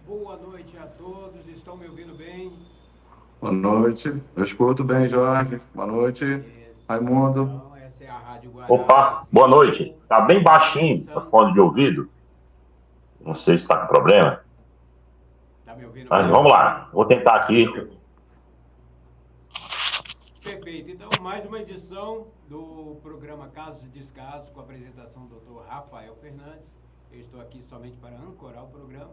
Boa noite a todos, estão me ouvindo bem? Boa noite. Eu escuto bem, Jorge. Boa noite, Raimundo. Então, essa é a Rádio Guará, Opa, boa noite. Tá bem mais uma baixinho o edição. fone de ouvido. Não sei se está com problema. Tá me ouvindo Mas bem vamos agora? lá. Vou tentar aqui. Perfeito, então mais uma edição do programa Casos e Descasos com a apresentação do Dr. Rafael Fernandes. Eu estou aqui somente para ancorar o programa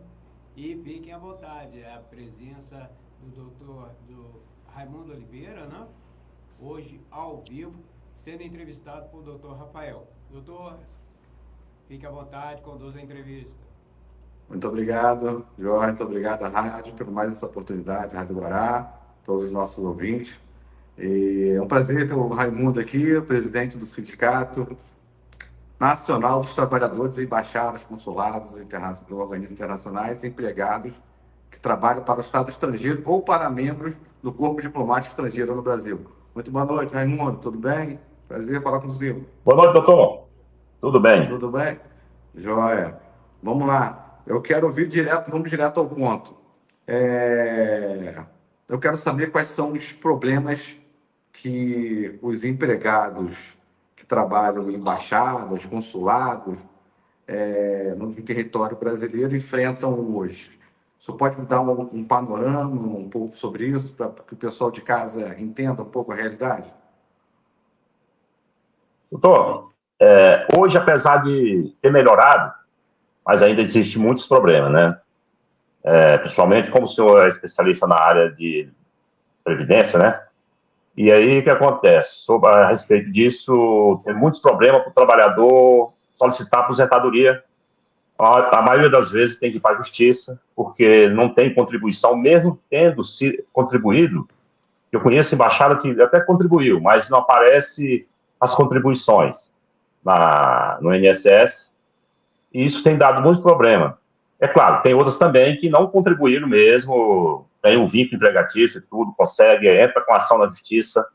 e fiquem à vontade, a presença do do Raimundo Oliveira, né? Hoje ao vivo, sendo entrevistado por Dr. Rafael. Doutor, fique à vontade, conduza a entrevista. Muito obrigado, Jorge. Muito obrigado à rádio por mais essa oportunidade, Rádio Guará, todos os nossos ouvintes. E é um prazer ter o Raimundo aqui, presidente do Sindicato Nacional dos Trabalhadores, Embaixadas, Consulados, Organismos Internacionais, Empregados que trabalham para o Estado estrangeiro ou para membros do Corpo Diplomático Estrangeiro no Brasil. Muito boa noite, Raimundo. Tudo bem? Prazer falar contigo. Boa noite, doutor. Tudo bem? Tudo bem? Joia. Vamos lá. Eu quero ouvir direto, vamos direto ao ponto. Eu quero saber quais são os problemas que os empregados que trabalham em embaixadas, consulados, no território brasileiro enfrentam hoje. O senhor pode me dar um panorama, um pouco sobre isso, para que o pessoal de casa entenda um pouco a realidade? Doutor, hoje, apesar de ter melhorado, mas ainda existe muitos problemas, né? Principalmente como o senhor é especialista na área de previdência, né? E aí, o que acontece? A respeito disso, tem muitos problemas para o trabalhador solicitar aposentadoria. A maioria das vezes tem que ir para a justiça, porque não tem contribuição, mesmo tendo se contribuído. Eu conheço embaixada que até contribuiu, mas não aparece as contribuições no INSS, e isso tem dado muito problema. É claro, tem outras também que não contribuíram mesmo, tem o vínculo empregatício e tudo, consegue, entra com ação na justiça,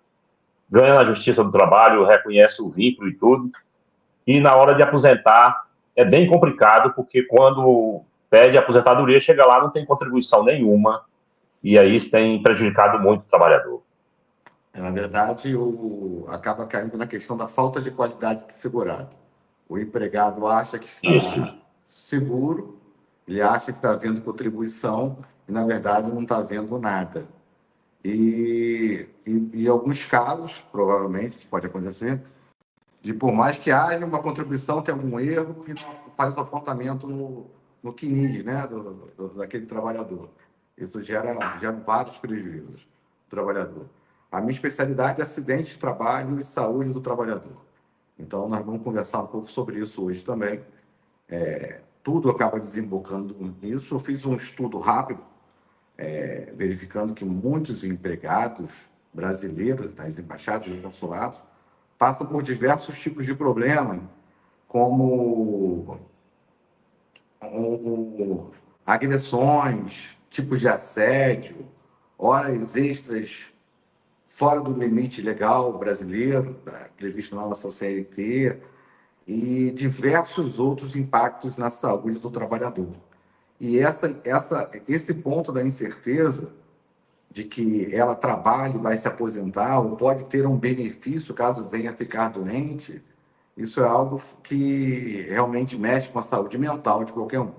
ganha na justiça do trabalho, reconhece o vínculo e tudo, e na hora de aposentar é bem complicado, porque quando pede aposentadoria, chega lá, não tem contribuição nenhuma, e aí isso tem prejudicado muito o trabalhador. Na verdade, acaba caindo na questão da falta de qualidade de segurado. O empregado acha que Isso. está seguro, ele acha que está havendo contribuição e, na verdade, não está havendo nada. Em alguns casos, provavelmente, isso pode acontecer, de por mais que haja uma contribuição, tem algum erro e não faz o apontamento no CNIS, né, daquele trabalhador. Isso gera vários prejuízos do trabalhador. A minha especialidade é acidente de trabalho e saúde do trabalhador. Então, nós vamos conversar um pouco sobre isso hoje também. Tudo acaba desembocando nisso. Eu fiz um estudo rápido, verificando que muitos empregados brasileiros nas embaixadas e consulados passam por diversos tipos de problema, como agressões, tipos de assédio, horas extras fora do limite legal brasileiro, previsto na nossa CLT, e diversos outros impactos na saúde do trabalhador. E esse ponto da incerteza de que ela trabalhe, vai se aposentar, ou pode ter um benefício caso venha ficar doente, isso é algo que realmente mexe com a saúde mental de qualquer um.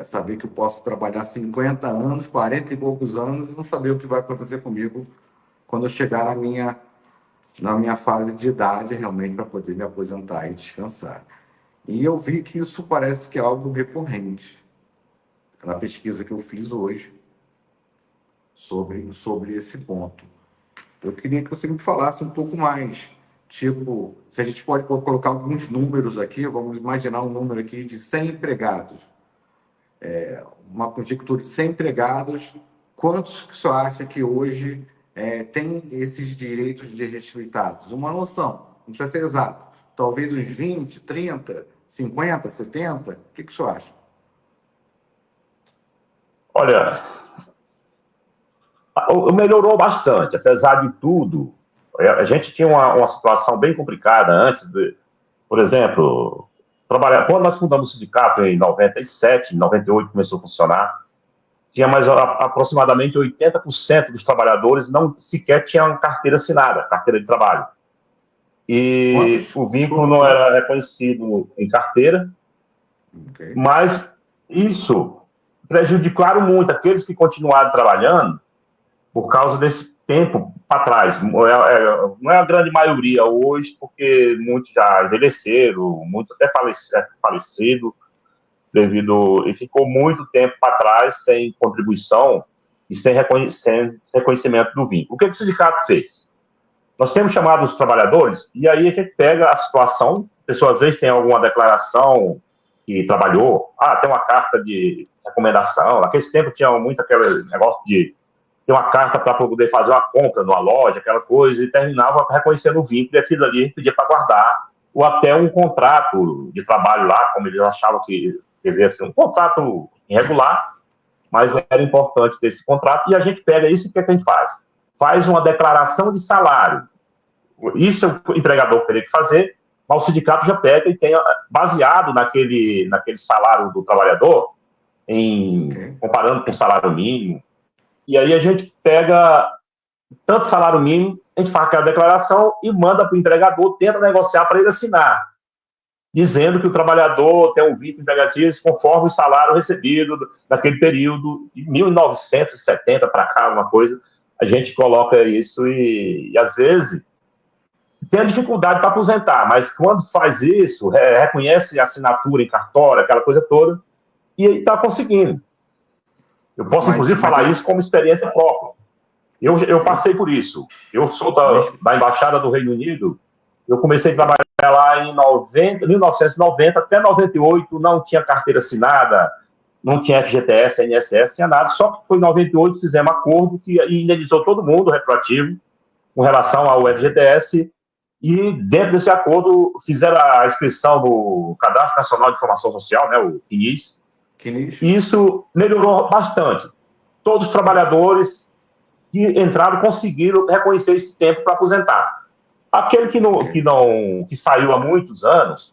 Saber que eu posso trabalhar 50 anos, 40 e poucos anos, e não saber o que vai acontecer comigo quando eu chegar na minha fase de idade, realmente, para poder me aposentar e descansar. E eu vi que isso parece que é algo recorrente na pesquisa que eu fiz hoje sobre esse ponto. Eu queria que você me falasse um pouco mais. Tipo, se a gente pode colocar alguns números aqui, vamos imaginar um número aqui de 100 empregados. Uma conjectura de 100 empregados, quantos que você acha que hoje tem esses direitos desrespeitados? Uma noção, não precisa ser exato. Talvez uns 20, 30, 50, 70? O que você acha? Olha, melhorou bastante, apesar de tudo. A gente tinha uma situação bem complicada antes por exemplo, quando nós fundamos o sindicato em 97, em 98 começou a funcionar, tinha mais aproximadamente 80% dos trabalhadores não sequer tinham carteira assinada, carteira de trabalho. E Quantos? o vínculo Desculpa, não quantos? era reconhecido em carteira, Ok. mas isso prejudicaram muito aqueles que continuaram trabalhando por causa desse tempo para trás. Não é a grande maioria hoje, porque muitos já envelheceram, muitos até falecido devido e ficou muito tempo para trás sem contribuição e sem reconhecimento do vínculo. O que o sindicato fez? Nós temos chamado os trabalhadores e aí a gente pega a situação, a pessoa às vezes tem alguma declaração que trabalhou, tem uma carta de recomendação, naquele tempo tinha muito aquele negócio de ter uma carta para poder fazer uma compra numa loja, aquela coisa, e terminava reconhecendo o vínculo, e aquilo ali a gente pedia para guardar, ou até um contrato de trabalho lá, como eles achavam que devia ser um contrato irregular, mas era importante ter esse contrato, e a gente pega isso e o que a gente faz? Faz uma declaração de salário. Isso o empregador teria que fazer, mas o sindicato já pega e tem, baseado naquele salário do trabalhador, comparando com o salário mínimo, e aí a gente pega tanto salário mínimo, a gente faz aquela declaração e manda para o empregador, tenta negociar para ele assinar, dizendo que o trabalhador tem um vínculo empregatício conforme o salário recebido naquele período, de 1970 para cá, uma coisa, a gente coloca isso e às vezes tem a dificuldade para aposentar, mas quando faz isso, reconhece a assinatura em cartório, aquela coisa toda, e está conseguindo. Eu posso, inclusive, falar isso como experiência própria. Eu passei por isso. Eu sou da Embaixada do Reino Unido. Eu comecei a trabalhar lá em 1990 até 98, não tinha carteira assinada, não tinha FGTS, INSS, tinha nada. Só que foi em 98 fizemos acordo que indenizou todo mundo, retroativo, com relação ao FGTS. E dentro desse acordo fizeram a inscrição no Cadastro Nacional de Informação Social, né, o CNIS. E isso melhorou bastante. Todos os trabalhadores que entraram conseguiram reconhecer esse tempo para aposentar. Aquele que saiu há muitos anos,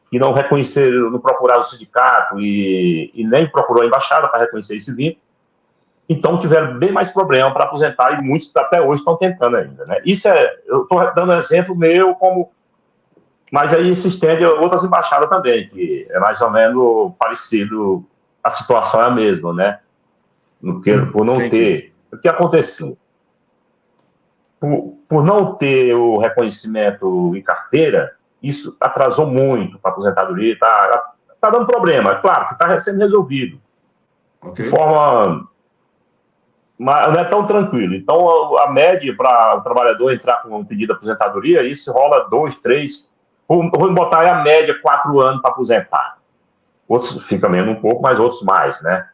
que não reconheceram, não procuraram o sindicato e nem procurou a embaixada para reconhecer esse vínculo, então tiveram bem mais problema para aposentar e muitos até hoje estão tentando ainda. Né? Eu estou dando um exemplo meu mas aí se estende a outras embaixadas também, que é mais ou menos parecido, a situação é a mesma, né? Por não ter... O que aconteceu? Por não ter o reconhecimento em carteira, isso atrasou muito para a aposentadoria, está dando problema, é claro que está sendo resolvido. De forma... Mas não é tão tranquilo. Então, a média para o trabalhador entrar com um pedido de aposentadoria, isso rola 2, 3, vou botar aí a média 4 anos para aposentar. Outros fica menos um pouco, mas outros mais, né?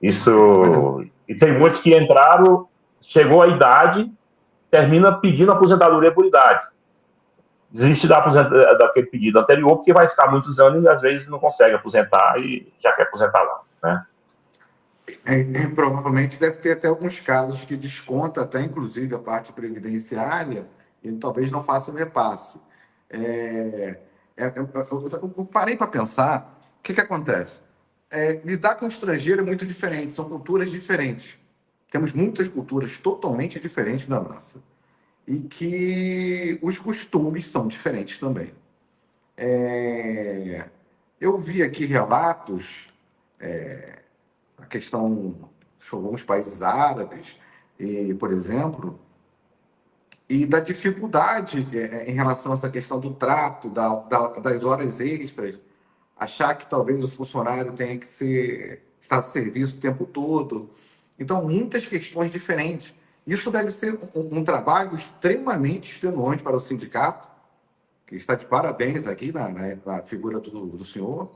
Isso... E tem muitos que entraram, chegou a idade, termina pedindo aposentadoria por idade. Desiste daquele pedido anterior, porque vai ficar muitos anos e às vezes não consegue aposentar e já quer aposentar lá, né? Provavelmente deve ter até alguns casos que desconta até inclusive a parte previdenciária e talvez não faça o repasse. Eu parei para pensar, o que acontece? Lidar com o estrangeiro é muito diferente, são culturas diferentes. Temos muitas culturas totalmente diferentes da nossa. E que os costumes são diferentes também. Eu vi aqui relatos, a questão de alguns países árabes, por exemplo, e da dificuldade em relação a essa questão do trato, das horas extras, achar que talvez o funcionário tenha que estar a serviço o tempo todo. Então, muitas questões diferentes. Isso deve ser um trabalho extremamente extenuante para o sindicato, que está de parabéns aqui na figura do senhor,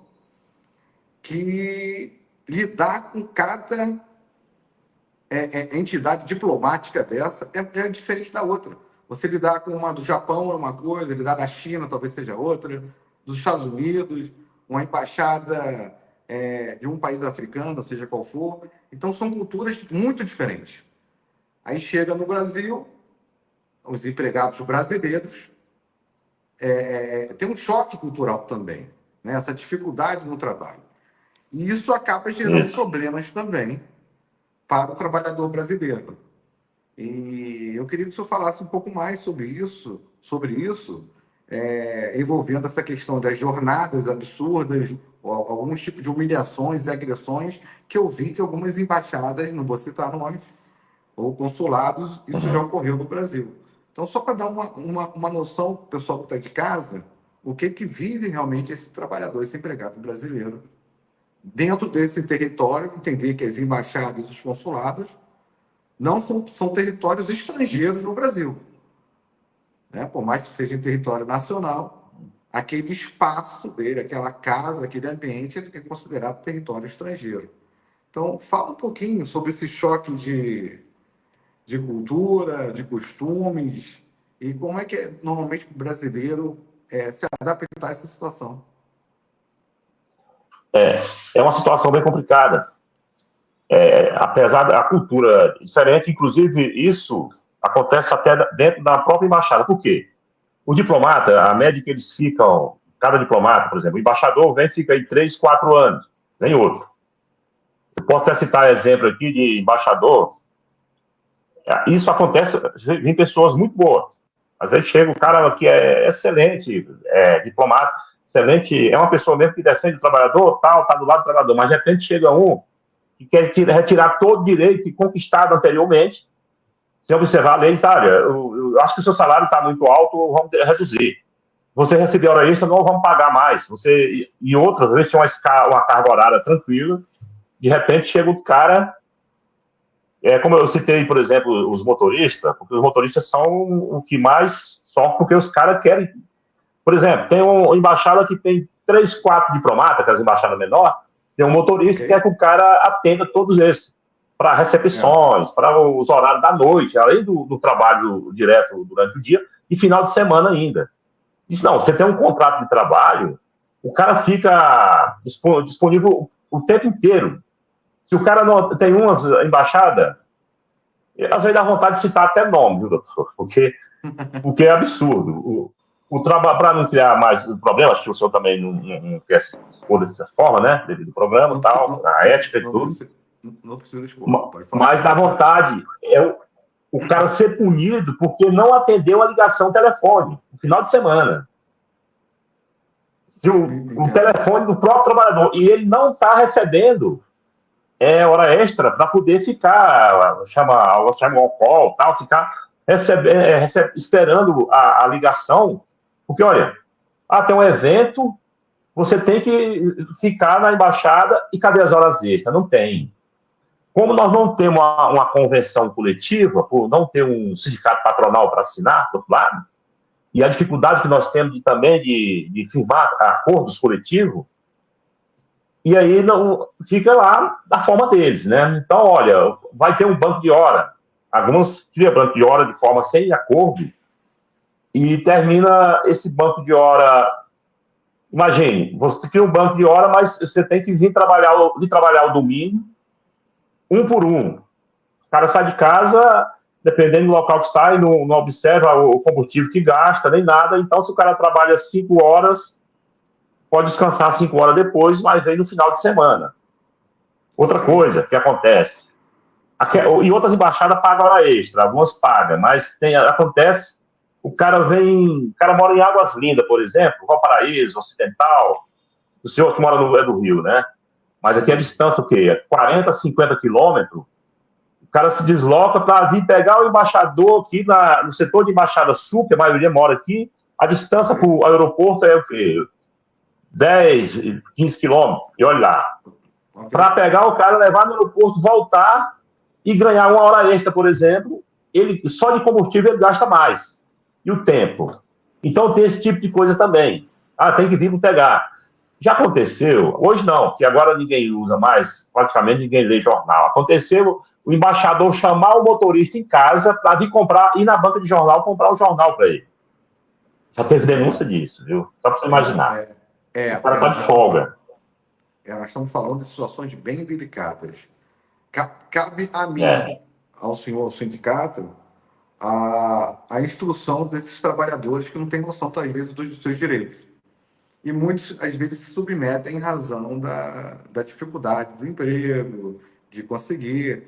que lidar com cada entidade diplomática dessa é diferente da outra. Você lidar com uma do Japão é uma coisa, lidar da China talvez seja outra, dos Estados Unidos, uma embaixada de um país africano, seja qual for. Então, são culturas muito diferentes. Aí chega no Brasil, os empregados brasileiros tem um choque cultural também, né? Essa dificuldade no trabalho. E isso acaba gerando problemas também para o trabalhador brasileiro. E eu queria que o senhor falasse um pouco mais sobre isso, envolvendo essa questão das jornadas absurdas, alguns tipos de humilhações e agressões que eu vi que algumas embaixadas, não vou citar nomes, ou consulados, isso já ocorreu no Brasil. Então, só para dar uma noção para o pessoal que está de casa, o que vive realmente esse trabalhador, esse empregado brasileiro, dentro desse território, entender que as embaixadas e os consulados não são territórios estrangeiros no Brasil, né? Por mais que seja em território nacional, aquele espaço dele, aquela casa, aquele ambiente, ele é considerado território estrangeiro. Então, fala um pouquinho sobre esse choque de cultura, de costumes, e como é que normalmente o brasileiro se adapta a essa situação. É uma situação bem complicada. Apesar da cultura diferente, inclusive isso acontece até dentro da própria embaixada. Por quê? O diplomata, a média que eles ficam, cada diplomata, por exemplo, o embaixador vem e fica aí 3, 4 anos, nem outro. Eu posso até citar exemplo aqui de embaixador. Isso acontece em pessoas muito boas. Às vezes chega o cara que é excelente, diplomata, excelente, é uma pessoa mesmo que defende o trabalhador, tal, tá do lado do trabalhador, mas de repente chega um que quer retirar todo o direito conquistado anteriormente, sem observar a lei, olha, eu acho que o seu salário está muito alto, vamos reduzir. Você recebeu hora extra, não vamos pagar mais. E outras vezes tinha uma carga horária tranquila, de repente chega o cara, como eu citei, por exemplo, os motoristas, porque os motoristas são o que mais sofrem, porque os caras querem. Por exemplo, tem uma embaixada que tem 3, 4 diplomatas, que é as embaixadas menores, tem um motorista que quer que o cara atenda todos esses, para recepções, para os horários da noite, além do trabalho direto durante o dia, e final de semana ainda. Diz, não, você tem um contrato de trabalho, o cara fica disponível o tempo inteiro. Se o cara não tem uma embaixada, às vezes dá vontade de citar até nome, viu, doutor? Porque é absurdo. O trabalho, para não criar mais problemas, que o senhor também não quer se expor dessa forma, né? Devido ao programa e tal, a ética e tudo. Não precisa expor, pode falar. Mas dá vontade o cara ser punido porque não atendeu a ligação telefone no final de semana. Se o telefone do próprio trabalhador, e ele não está recebendo hora extra para poder ficar, chama um call, tal, ficar esperando a ligação. Porque, olha, tem um evento, você tem que ficar na embaixada e cadê as horas extras? Não tem. Como nós não temos uma convenção coletiva, por não ter um sindicato patronal para assinar, do outro lado, e a dificuldade que nós temos também de firmar acordos coletivos, e aí não fica lá da forma deles, né? Então, olha, vai ter um banco de hora. Alguns criam banco de hora de forma sem acordo, e termina esse banco de hora. Imagine, você cria um banco de hora, mas você tem que vir trabalhar o domingo, um por um. O cara sai de casa, dependendo do local que sai, não observa o combustível que gasta, nem nada. Então, se o cara trabalha 5 horas, pode descansar 5 horas depois, mas vem no final de semana. Outra coisa que acontece, e outras embaixadas pagam hora extra, algumas pagam, mas acontece. O cara mora em Águas Lindas, por exemplo, Valparaíso, Ocidental. O senhor que mora do Rio, né? Mas aqui a distância, o quê? 40, 50 quilômetros. O cara se desloca para vir pegar o embaixador aqui no setor de embaixada sul, que a maioria mora aqui. A distância para o aeroporto é o quê? 10, 15 quilômetros. E olha lá. Para pegar o cara, levar no aeroporto, voltar e ganhar uma hora extra, por exemplo, ele só de combustível ele gasta mais. E o tempo. Então tem esse tipo de coisa também. Tem que vir para pegar. Já aconteceu, hoje não, que agora ninguém usa mais, praticamente ninguém lê jornal. Aconteceu o embaixador chamar o motorista em casa para vir ir na banca de jornal comprar o jornal para ele. Já teve denúncia disso, viu? Só para você imaginar. O cara está de folga. Nós estamos falando de situações bem delicadas. Cabe a mim, ao senhor, ao sindicato, a instrução desses trabalhadores que não têm noção, às vezes, dos seus direitos. E muitos, às vezes, se submetem em razão da dificuldade do emprego, de conseguir.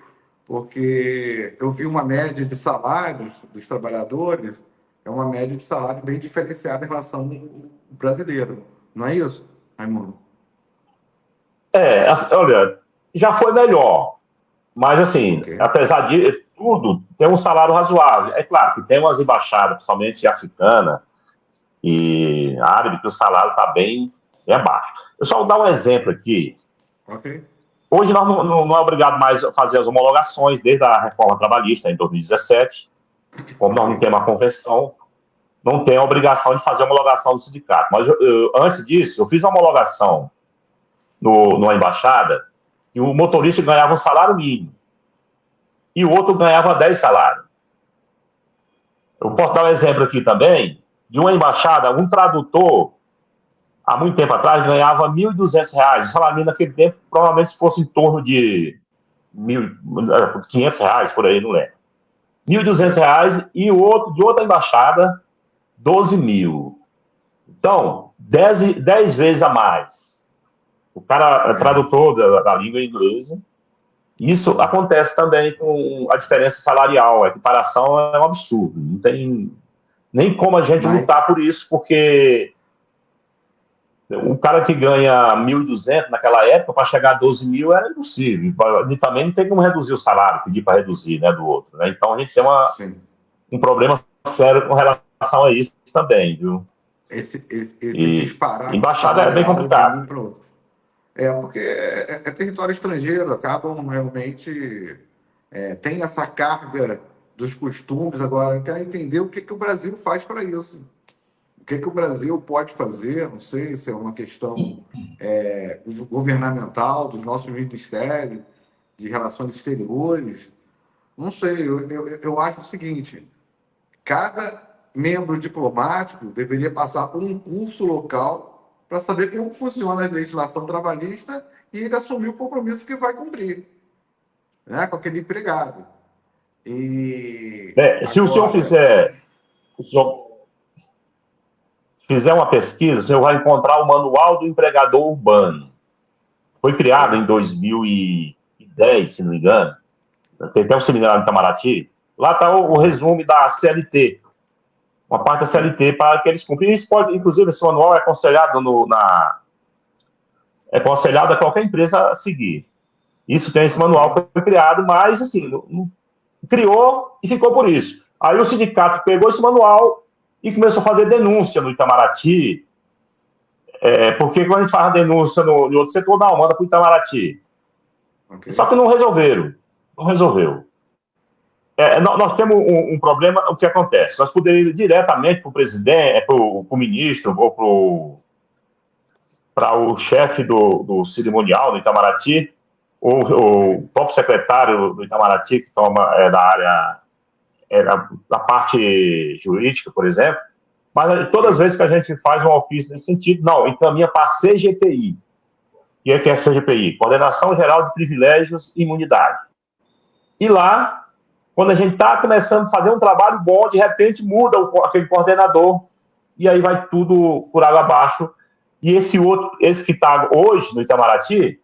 porque eu vi uma média de salários dos trabalhadores, é uma média de salário bem diferenciada em relação ao brasileiro. Não é isso, Raimundo? Olha, já foi melhor. Mas, assim, Ok. apesar de tudo, tem um salário razoável. É claro que tem umas embaixadas, principalmente africana e árabe, que o salário está bem abaixo. Eu só vou dar um exemplo aqui. Ok. Hoje nós não é obrigado mais a fazer as homologações desde a reforma trabalhista, em 2017. Como nós não Ok. temos a convenção, não tem a obrigação de fazer a homologação do sindicato. Mas antes disso, eu fiz uma homologação numa embaixada e o motorista ganhava um salário mínimo e o outro ganhava 10 salários. Eu posso dar um exemplo aqui também de uma embaixada, um tradutor, há muito tempo atrás, ganhava R$ 1.200. O salário mínimo naquele tempo provavelmente fosse em torno de R$ 500, por aí, não lembro. R$ 1.200 e o outro, de outra embaixada, 12 mil. Então, 10 vezes a mais. O cara é tradutor da língua inglesa. Isso acontece também com a diferença salarial. A equiparação é um absurdo. Não tem nem como a gente Mas, lutar por isso, porque o cara que ganha 1.200 naquela época, para chegar a 12 mil, era impossível. E também não tem como reduzir o salário, pedir para reduzir, né, do outro. Né? Então, a gente tem sim, um problema sério com relação a isso também, viu? esse E disparate embaixada é bem salarial de um complicado. para o outro. Porque é território estrangeiro, acabam realmente. Tem essa carga dos costumes. Agora, eu quero entender o que, que o Brasil faz para isso. O que, que o Brasil pode fazer? Não sei se é uma questão governamental, dos nossos ministérios, de relações exteriores. Não sei, eu acho o seguinte: cada membro diplomático deveria passar por um curso local para saber como funciona a legislação trabalhista e ele assumir o compromisso que vai cumprir, né, com aquele empregado. E Se o senhor agora, fizer uma pesquisa, o senhor vai encontrar o Manual do Empregador Urbano. Foi criado em 2010, se não me engano. Tem até um seminário em Itamaraty. Lá está o resumo da CLT, uma parte da CLT para que eles cumprem. Isso pode, inclusive, esse manual é aconselhado é aconselhado a qualquer empresa a seguir. Isso tem esse manual que foi criado, mas assim, criou e ficou por isso. Aí o sindicato pegou esse manual e começou a fazer denúncia no Itamaraty, porque quando a gente faz denúncia no outro setor, não, manda para o Itamaraty. Só que não resolveram. Não resolveu. Nós temos um problema, o que acontece? Nós poderíamos ir diretamente para o presidente, para o ministro, ou para o chefe do cerimonial do Itamaraty, ou o próprio secretário do Itamaraty, que toma da área, da parte jurídica, por exemplo. Mas todas as vezes que a gente faz um ofício nesse sentido, não, encaminha para a CGPI. E o que é a CGPI? Coordenação Geral de Privilégios e Imunidade. E lá, quando a gente está começando a fazer um trabalho bom, de repente muda aquele coordenador e aí vai tudo por água abaixo. E esse que está hoje no Itamaraty,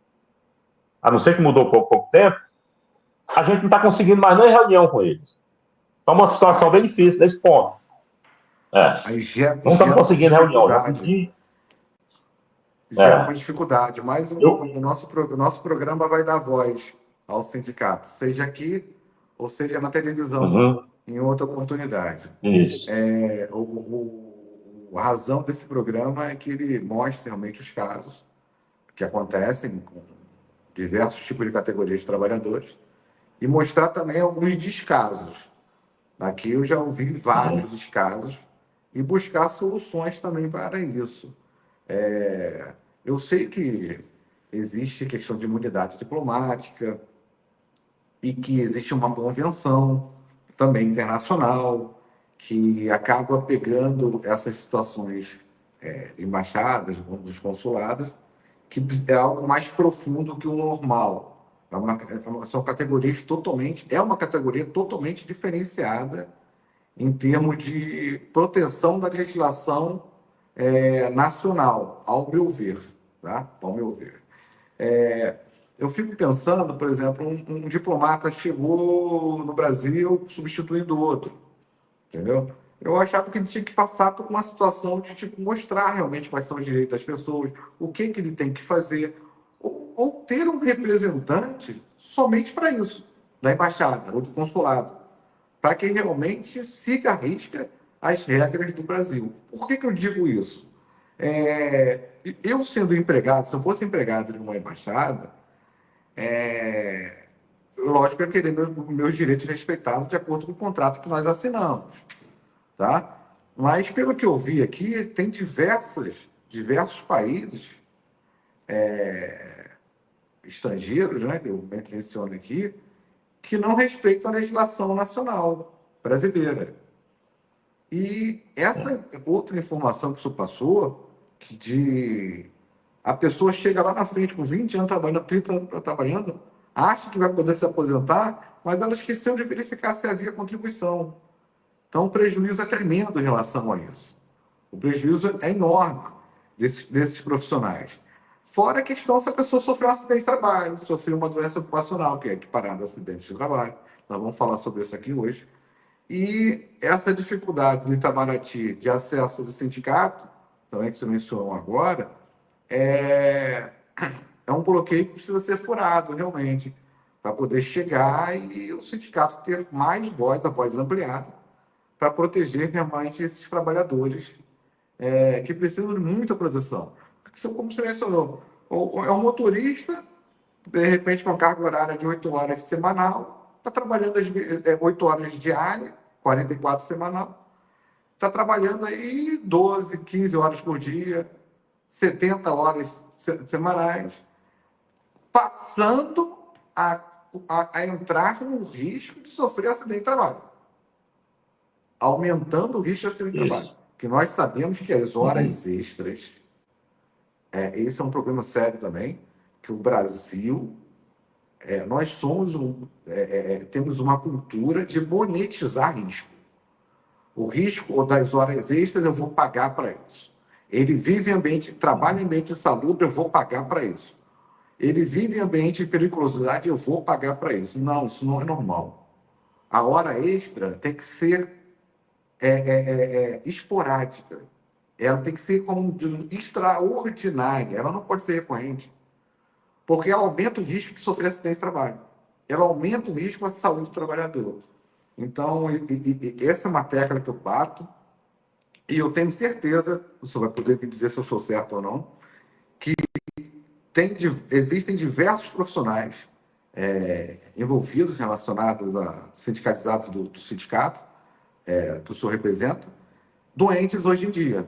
a não ser que mudou pouco tempo, a gente não está conseguindo mais nem reunião com eles. Então, uma situação bem difícil nesse ponto. Aí Não estamos gera uma conseguindo reunião. Já dificuldade. pedi. Gera uma dificuldade, mas Eu, o nosso programa vai dar voz ao sindicato, seja aqui ou seja na televisão, em outra oportunidade. Isso. A razão desse programa é que ele mostre realmente os casos que acontecem com diversos tipos de categorias de trabalhadores e mostrar também alguns descasos. Aqui eu já ouvi vários descasos e buscar soluções também para isso. Eu sei que existe questão de imunidade diplomática e que existe uma convenção também internacional que acaba pegando essas situações embaixadas, dos consulados, que é algo mais profundo que o normal. São categorias totalmente, é uma categoria totalmente diferenciada em termos de proteção da legislação nacional, ao meu ver, tá? Ao meu ver. Eu fico pensando, por exemplo, um diplomata chegou no Brasil substituindo outro, entendeu? Eu achava que ele tinha que passar por uma situação de tipo, mostrar realmente quais são os direitos das pessoas, o que, que ele tem que fazer, ou ter um representante somente para isso, da embaixada ou do consulado, para que realmente siga à risca as regras do Brasil. Por que, que eu digo isso? Eu sendo empregado, se eu fosse empregado de uma embaixada, lógico que eu ia querer meus direitos respeitados de acordo com o contrato que nós assinamos, tá? Mas pelo que eu vi aqui, tem diversos países estrangeiros, né, que eu menciono aqui, que não respeitam a legislação nacional brasileira. E essa outra informação que o senhor passou, que a pessoa chega lá na frente com 20 anos trabalhando, 30 anos trabalhando, acha que vai poder se aposentar, mas ela esqueceu de verificar se havia contribuição. Então, o prejuízo é tremendo em relação a isso. O prejuízo é enorme desses profissionais. Fora a questão se a pessoa sofreu um acidente de trabalho, sofreu uma doença ocupacional, que é equiparada a acidente de trabalho. Nós vamos falar sobre isso aqui hoje. E essa dificuldade do Itamaraty de acesso do sindicato, também que você mencionou agora, é um bloqueio que precisa ser furado, realmente, para poder chegar e o sindicato ter mais voz, a voz ampliada, para proteger realmente esses trabalhadores que precisam de muita proteção. Porque, como você mencionou, é um motorista, de repente, com carga horária de 8 horas semanal, está trabalhando 8 horas diária, 44 semanal, está trabalhando aí 12, 15 horas por dia, 70 horas semanais, passando a entrar no risco de sofrer acidente de trabalho, aumentando o risco de acidente de trabalho. Isso. Porque nós sabemos que as horas extras, esse é um problema sério também, que o Brasil, nós temos uma cultura de monetizar risco. O risco das horas extras eu vou pagar para isso. Ele vive em ambiente, trabalha em ambiente insalubre, eu vou pagar para isso. Ele vive em ambiente de periculosidade, eu vou pagar para isso. Não, isso não é normal. A hora extra tem que ser esporádica. Ela tem que ser como extraordinária. Ela não pode ser recorrente. Porque ela aumenta o risco de sofrer acidente de trabalho. Ela aumenta o risco da saúde do trabalhador. Então, essa é uma tecla que eu bato, e eu tenho certeza, o senhor vai poder me dizer se eu sou certo ou não, que existem diversos profissionais envolvidos, relacionados a sindicalizados do sindicato que o senhor representa, doentes hoje em dia.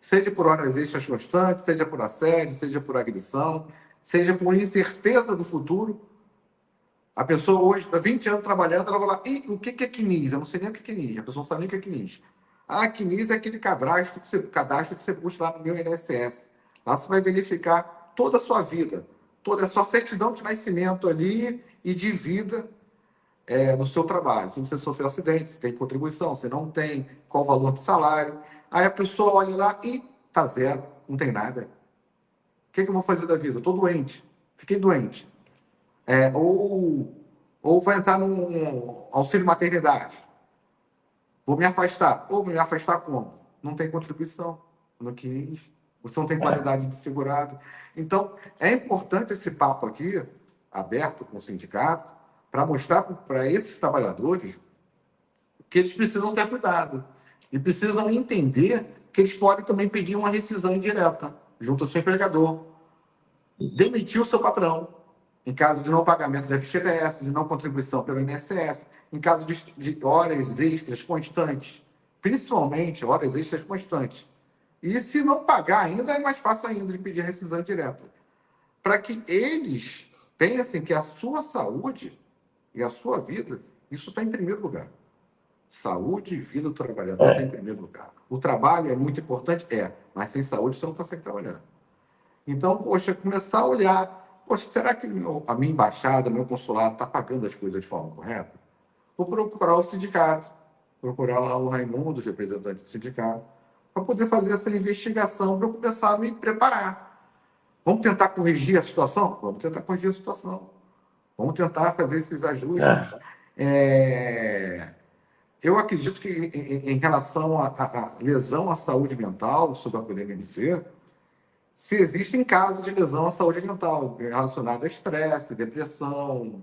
Seja por horas extras constantes, seja por assédio, seja por agressão, seja por incerteza do futuro. A pessoa hoje está 20 anos trabalhando, ela vai lá, e o que é CNIS? Eu não sei nem o que é CNIS, a pessoa não sabe nem o que é CNIS. Ah, CNIS é aquele cadastro que você busca lá no meu INSS. Lá você vai verificar toda a sua vida, toda a sua certidão de nascimento ali e de vida no seu trabalho. Se você sofreu acidente, se tem contribuição, se não tem, qual o valor de salário. Aí a pessoa olha lá e tá zero, não tem nada. O que eu vou fazer da vida? Eu estou doente, fiquei doente. Ou vai entrar num auxílio maternidade. Vou me afastar. Ou me afastar como? Não tem contribuição, não quis. Você não tem qualidade de segurado. Então, é importante esse papo aqui, aberto com o sindicato, para mostrar para esses trabalhadores que eles precisam ter cuidado. E precisam entender que eles podem também pedir uma rescisão indireta junto ao seu empregador. Demitir o seu patrão, em caso de não pagamento de FGTS, de não contribuição pelo INSS, em caso de horas extras constantes, principalmente horas extras constantes. E se não pagar ainda, é mais fácil ainda de pedir rescisão direta. Para que eles pensem que a sua saúde e a sua vida, isso está em primeiro lugar. Saúde e vida do trabalhador está em primeiro lugar. O trabalho é muito importante? Mas sem saúde você não consegue trabalhar. Então, poxa, começar a olhar, poxa, será que a minha embaixada, meu consulado está pagando as coisas de forma correta? Vou procurar o sindicato, procurar lá o Raimundo, representante do sindicato, para poder fazer essa investigação, para eu começar a me preparar. Vamos tentar corrigir a situação? Vamos tentar corrigir a situação. Vamos tentar fazer esses ajustes. Eu acredito que, em relação à lesão à saúde mental, o senhor vai poder me dizer, se existem casos de lesão à saúde mental relacionada a estresse, depressão,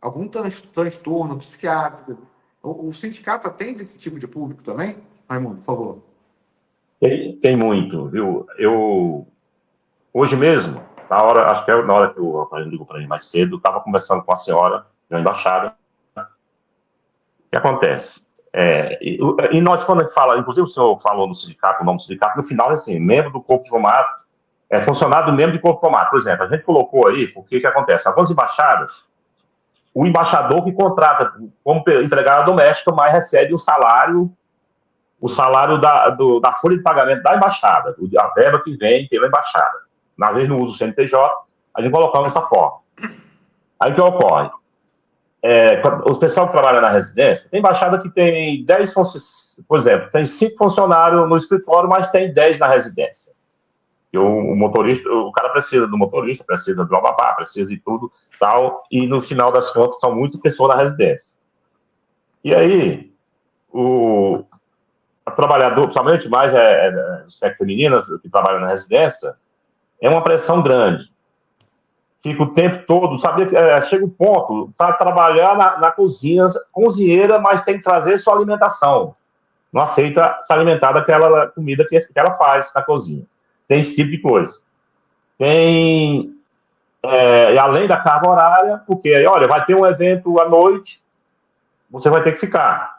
algum transtorno psiquiátrico. O sindicato atende esse tipo de público também? Raimundo, por favor. Tem muito, viu? Hoje mesmo, acho que na hora que o Rafael ligou para mim mais cedo, eu estava conversando com a senhora da embaixada. O que acontece? E nós, quando a gente fala, inclusive o senhor falou no sindicato, o nome do sindicato, no final, assim, membro do corpo diplomático, funcionário do membro de corpo diplomático. Por exemplo, a gente colocou aí, porque o que acontece? Algumas embaixadas, o embaixador que contrata como empregada doméstica, mas recebe o salário da folha de pagamento da embaixada, a verba que vem pela embaixada. Na vez não usa o CNPJ, a gente colocamos dessa forma. Aí o que ocorre? O pessoal que trabalha na residência, tem embaixada que tem 10 funcionários, por exemplo, tem 5 funcionários no escritório, mas tem 10 na residência. E o motorista, o cara precisa do motorista, precisa do babá, precisa de tudo, tal, e no final das contas são muitas pessoas na residência. E aí, o trabalhador, principalmente mais os sexo femininas que trabalham na residência, é uma pressão grande. Fica o tempo todo, sabe? Chega um ponto, tá trabalhar na cozinha, cozinheira, mas tem que trazer sua alimentação. Não aceita se alimentar daquela comida que ela faz na cozinha. Tem esse tipo de coisa. Tem, além da carga horária, porque, olha, vai ter um evento à noite, você vai ter que ficar.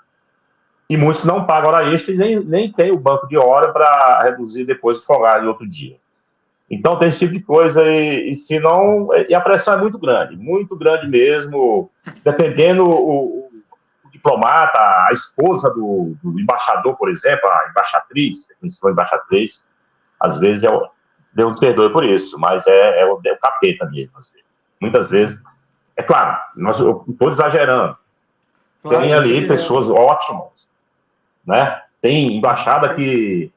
E muitos não pagam hora extra e nem tem o banco de hora para reduzir depois e folgar em outro dia. Então, tem esse tipo de coisa, e a pressão é muito grande mesmo, dependendo o diplomata, a esposa do embaixador, por exemplo, a embaixatriz, a principal embaixatriz, às vezes, Deus me perdoe por isso, mas é o capeta mesmo, às vezes. Muitas vezes, é claro, eu estou exagerando, claro, tem ali pessoas ótimas, né? Tem embaixada que...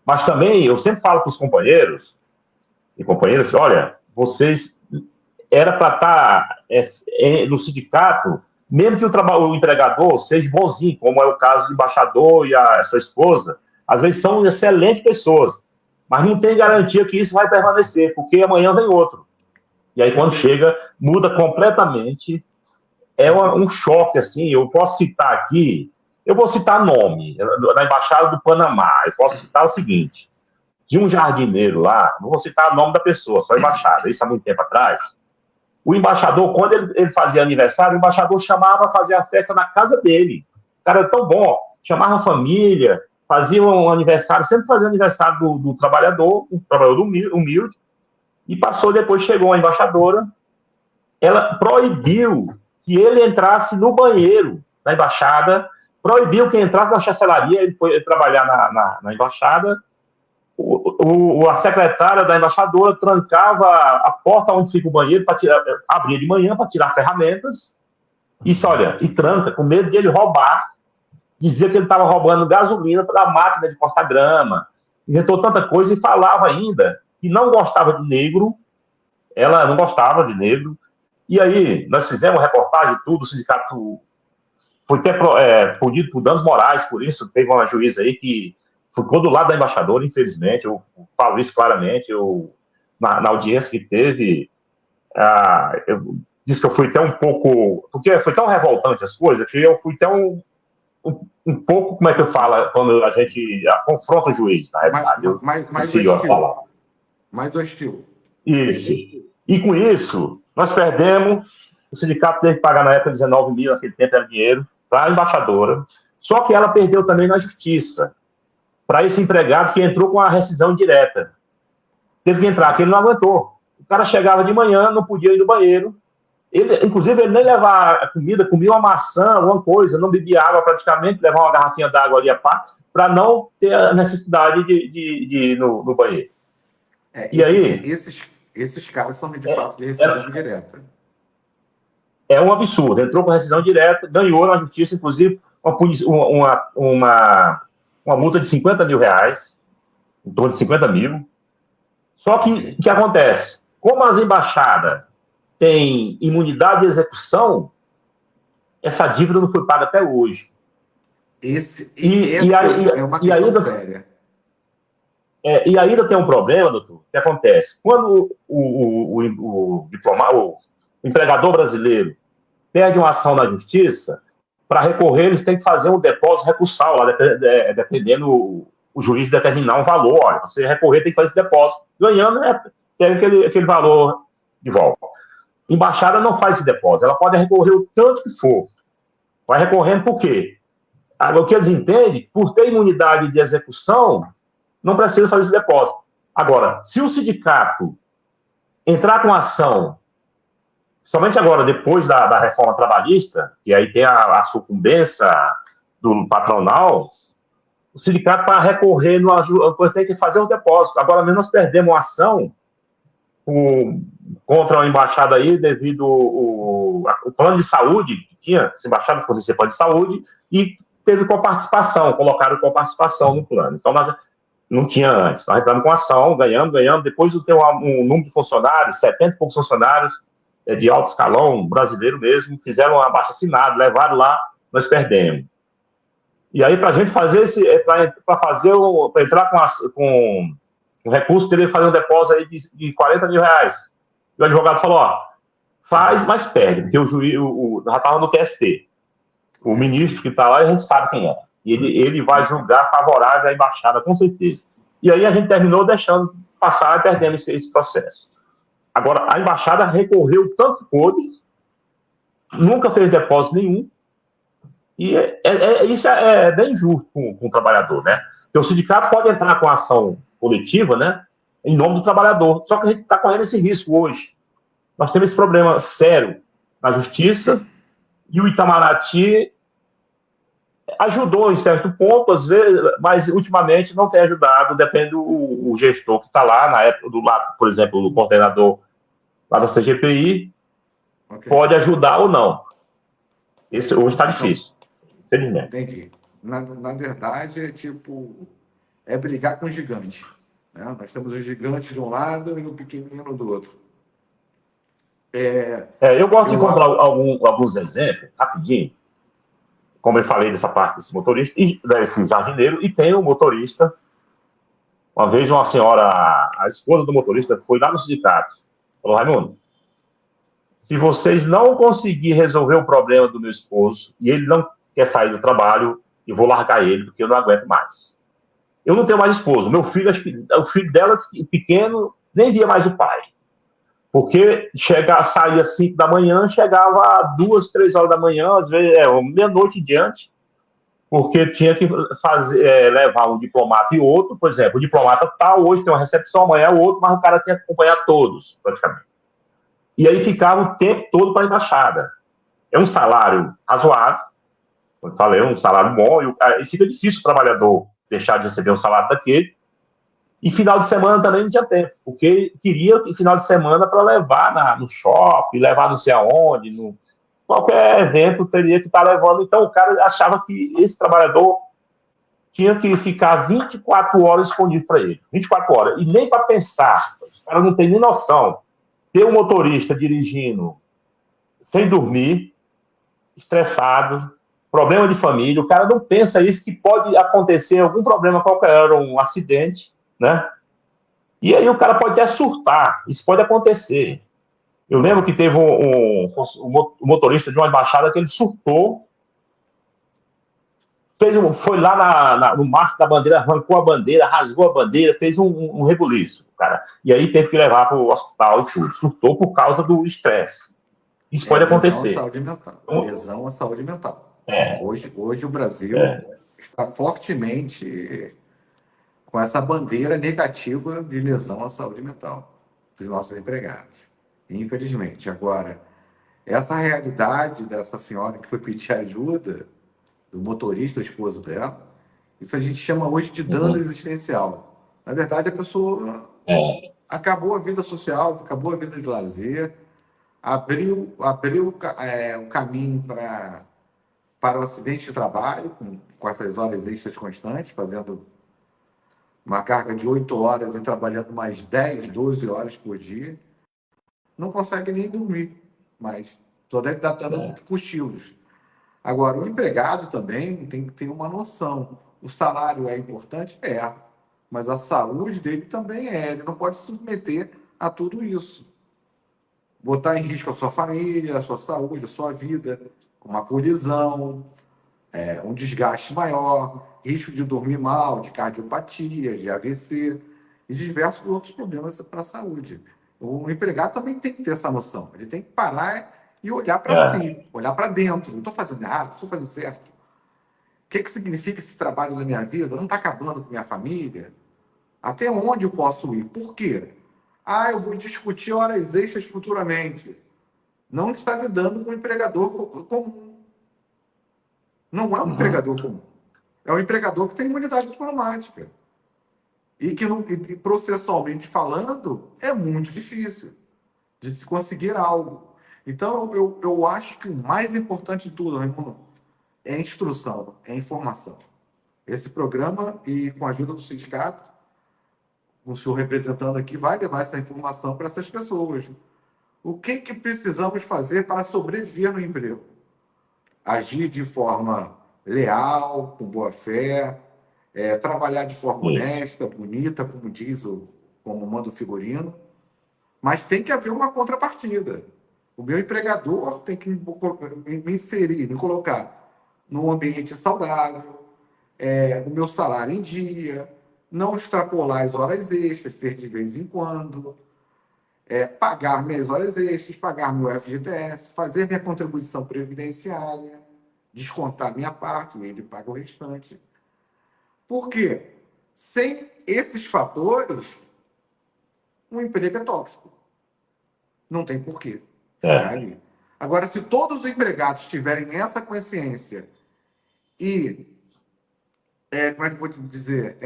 Mas também, eu sempre falo para os companheiros e companheiras, olha, vocês era para estar no sindicato, mesmo que o empregador seja bonzinho, como é o caso do embaixador e a sua esposa, às vezes são excelentes pessoas, mas não tem garantia que isso vai permanecer, porque amanhã vem outro. E aí, quando chega, muda completamente. É um choque, assim. Eu posso citar aqui, eu vou citar nome, na Embaixada do Panamá, eu posso citar o seguinte: de um jardineiro lá, não vou citar o nome da pessoa, só a embaixada, isso há muito tempo atrás. O embaixador, quando ele fazia aniversário, o embaixador chamava para fazer a festa na casa dele. O cara era tão bom, chamava a família, fazia um aniversário, sempre fazia aniversário do trabalhador, um trabalhador humilde, e depois chegou uma embaixadora, ela proibiu que ele entrasse no banheiro da embaixada, proibiu que entrasse na chancelaria, ele foi trabalhar na embaixada, a secretária da embaixadora trancava a porta onde fica o banheiro, abria de manhã para tirar ferramentas, e tranca, com medo de ele roubar. Dizia que ele estava roubando gasolina para a máquina de cortar grama, inventou tanta coisa e falava ainda que não gostava de negro, ela não gostava de negro. E aí, nós fizemos reportagem, tudo, o sindicato foi até punido por danos morais, por isso teve uma juíza aí que ficou do lado da embaixadora, infelizmente, eu falo isso claramente, na audiência que teve, eu disse que eu fui até um pouco, porque foi tão revoltante as coisas, que eu fui até um pouco, como é que eu falo, quando a gente confronta o juiz, na realidade. Mais hostil. Isso. E com isso, nós perdemos, o sindicato teve que pagar na época 19 mil, naquele tempo era dinheiro, para a embaixadora, só que ela perdeu também na justiça, para esse empregado que entrou com a rescisão direta. Teve que entrar, porque ele não aguentou. O cara chegava de manhã, não podia ir no banheiro, inclusive, ele nem levava comida, comia uma maçã, alguma coisa, não bebia água praticamente, levava uma garrafinha d'água ali a parte, para não ter a necessidade de ir no banheiro. E aí... Esses casos são, de fato, de rescisão direta. É um absurdo. Entrou com rescisão direta, ganhou na justiça, inclusive, uma multa de 50 mil reais, em torno de 50 mil. Só que o que acontece? Como as embaixadas têm imunidade de execução, essa dívida não foi paga até hoje. Essa é uma questão séria. E ainda tem um problema, doutor, que acontece. Quando o empregador brasileiro perde uma ação na justiça, para recorrer, eles têm que fazer um depósito recursal, lá, dependendo o juiz determinar um valor. Olha, você recorrer tem que fazer esse depósito. Ganhando, tem aquele valor de volta. Embaixada não faz esse depósito, ela pode recorrer o tanto que for. Vai recorrendo por quê? O que eles entendem, por ter imunidade de execução, não precisa fazer esse depósito. Agora, se o sindicato entrar com ação, somente agora, depois da reforma trabalhista, e aí tem a sucumbência do patronal, o sindicato, para recorrer, tem que fazer um depósito. Agora mesmo nós perdemos a ação contra a embaixada aí, devido ao plano de saúde que tinha, essa embaixada fornecia plano de saúde, e teve coparticipação, colocaram coparticipação no plano. Então, nós não tinha antes. Nós entramos com ação, ganhamos, depois de ter um número de funcionários, 70 e poucos funcionários de alto escalão, brasileiro mesmo, fizeram uma abaixo-assinado, levaram lá, nós perdemos. E aí, para a gente fazer para entrar com um recurso, teria que fazer um depósito aí de 40 mil reais. E o advogado falou, faz, mas perde, porque o juiz já estava no TST. O ministro que está lá, a gente sabe quem é. E ele vai julgar favorável à embaixada, com certeza. E aí a gente terminou deixando passar e perdendo esse processo. Agora, a embaixada recorreu tanto que pôde, nunca fez depósito nenhum, e isso é bem injusto com o trabalhador, né? Porque o sindicato pode entrar com ação coletiva, né, em nome do trabalhador, só que a gente está correndo esse risco hoje. Nós temos esse problema sério na justiça, e o Itamaraty ajudou em certo ponto, às vezes, mas ultimamente não tem ajudado, depende do gestor que está lá, na época do lado, por exemplo, do coordenador lá da CGPI, pode ajudar ou não. Esse hoje está difícil, infelizmente. Entendi. Na verdade, é brigar com o gigante. Né? Nós temos o gigante de um lado e o pequenino do outro. Eu gosto de encontrar alguns exemplos, rapidinho, como eu falei dessa parte desse motorista, e desse jardineiro, e tem um motorista. Uma vez uma senhora, a esposa do motorista, foi lá no sindicato, falou, Raimundo, se vocês não conseguirem resolver o problema do meu esposo, e ele não quer sair do trabalho, eu vou largar ele, porque eu não aguento mais. Eu não tenho mais esposo. Meu filho, o filho dela, pequeno, nem via mais o pai. Porque saía às 5 da manhã, chegava às 2, 3 horas da manhã, às vezes, meia-noite em diante, porque tinha que levar um diplomata e outro, por exemplo, o diplomata tal, hoje tem uma recepção, amanhã é o outro, mas o cara tinha que acompanhar todos, praticamente. E aí ficava o tempo todo para a embaixada. É um salário razoável, como eu falei, um salário bom, e fica difícil o trabalhador deixar de receber um salário daquele. E final de semana também não tinha tempo, porque queria final de semana para levar no shopping, levar não sei aonde, qualquer evento teria que estar levando. Então o cara achava que esse trabalhador tinha que ficar 24 horas escondido para ele, 24 horas, e nem para pensar. Os caras não têm nem noção. Ter um motorista dirigindo sem dormir, estressado, problema de família, o cara não pensa isso, que pode acontecer algum problema qualquer, um acidente, né? E aí o cara pode até surtar, isso pode acontecer. Eu lembro que teve um motorista de uma embaixada que ele surtou, foi lá no marco da bandeira, arrancou a bandeira, rasgou a bandeira, fez um rebuliço, cara. E aí teve que levar para o hospital e tudo. Surtou por causa do estresse. Isso pode acontecer. Lesão à saúde mental. Hoje o Brasil está fortemente com essa bandeira negativa de lesão à saúde mental dos nossos empregados. Infelizmente. Agora, essa realidade dessa senhora que foi pedir ajuda, do motorista, o esposo dela, isso a gente chama hoje de dano existencial. Na verdade, a pessoa acabou a vida social, acabou a vida de lazer, abriu o caminho para o acidente de trabalho, com essas horas extras constantes, fazendo uma carga de 8 horas e trabalhando mais 10, 12 horas por dia, não consegue nem dormir mais. Só deve estar dando cochilos. Agora, o empregado também tem que ter uma noção. O salário é importante? É. Mas a saúde dele também é. Ele não pode se submeter a tudo isso. Botar em risco a sua família, a sua saúde, a sua vida, com uma colisão, um desgaste maior, risco de dormir mal, de cardiopatias, de AVC e diversos outros problemas para a saúde. O empregado também tem que ter essa noção. Ele tem que parar e olhar para si, olhar para dentro. Não estou fazendo errado, estou fazendo certo. O que significa esse trabalho na minha vida? Não está acabando com minha família? Até onde eu posso ir? Por quê? Eu vou discutir horas extras futuramente. Não está lidando com um empregador comum. Não é um empregador comum. É um empregador que tem imunidade diplomática. E que, processualmente falando, é muito difícil de se conseguir algo. Então, eu acho que o mais importante de tudo, Raimundo, é instrução, é informação. Esse programa, e com a ajuda do sindicato, o senhor representando aqui, vai levar essa informação para essas pessoas. O que precisamos fazer para sobreviver no emprego? Agir de forma leal, com boa fé, trabalhar de forma honesta, bonita, como manda o figurino, mas tem que haver uma contrapartida. O meu empregador tem que me inserir, me colocar num ambiente saudável, o meu salário em dia, não extrapolar as horas extras, ser de vez em quando, pagar minhas horas extras, pagar meu FGTS, fazer minha contribuição previdenciária, descontar minha parte, e ele paga o restante. Por quê? Sem esses fatores, um emprego é tóxico. Não tem porquê ficar ali. Agora, se todos os empregados tiverem essa consciência e, como é que eu vou te dizer,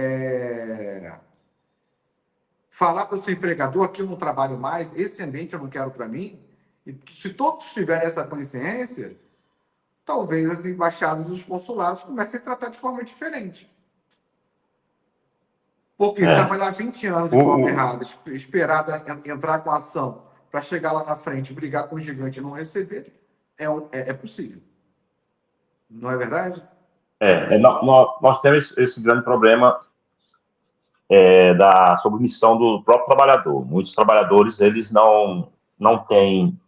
falar para o seu empregador, aqui eu não trabalho mais, esse ambiente eu não quero para mim, e se todos tiverem essa consciência, talvez as embaixadas e os consulados comecem a tratar de forma diferente. Porque trabalhar 20 anos de forma errada, esperar entrar com a ação para chegar lá na frente, brigar com o gigante e não receber, é possível. Não é verdade? Nós temos esse grande problema da submissão do próprio trabalhador. Muitos trabalhadores, eles não têm,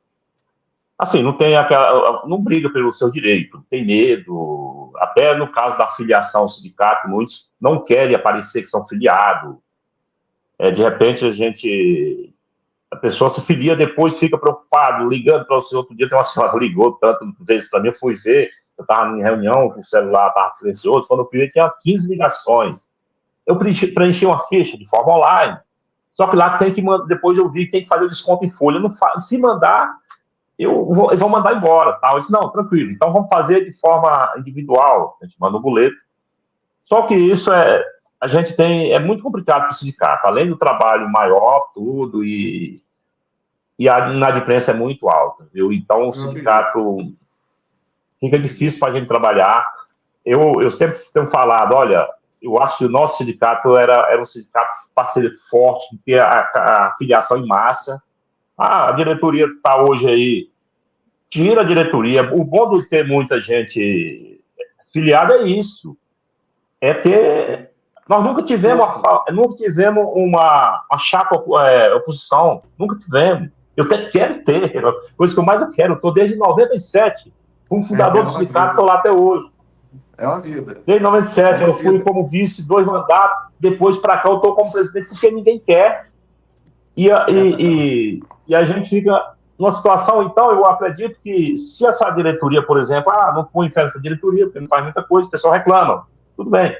assim, não brigam pelo seu direito, tem medo, até no caso da filiação ao sindicato, muitos não querem aparecer que são filiados. De repente, a pessoa se filia, depois fica preocupado, ligando para você. Outro dia tem uma senhora que ligou tanto vezes para mim, eu fui ver, eu estava em reunião, o celular estava silencioso, quando eu vi, tinha 15 ligações. Eu preenchi uma ficha de forma online, só que lá tem que mandar, depois eu vi que tem que fazer o desconto em folha. Não faz, se mandar, eu vou mandar embora. Tá? Eu disse, não, tranquilo, então vamos fazer de forma individual, a gente manda um boleto. Só que isso a gente tem, é muito complicado para o sindicato, além do trabalho maior, tudo, e a inadimplência é muito alta, viu? Então o sindicato fica difícil para a gente trabalhar. Eu sempre tenho falado, olha, eu acho que o nosso sindicato era um sindicato para ser forte, ter a filiação em massa. A diretoria que está hoje aí, tira a diretoria. O bom de ter muita gente filiada é isso. Nós nunca tivemos uma chapa oposição, nunca tivemos. Eu até quero ter, coisa que eu mais quero. Eu estou desde 97, como fundador do sindicato, estou lá até hoje. É uma vida. Desde 97, eu fui como vice 2 mandatos, depois para cá eu estou como presidente, porque ninguém quer. E a gente fica numa situação, então, eu acredito que se essa diretoria, por exemplo, não põe fé nessa diretoria, porque não faz muita coisa, o pessoal reclama. Tudo bem.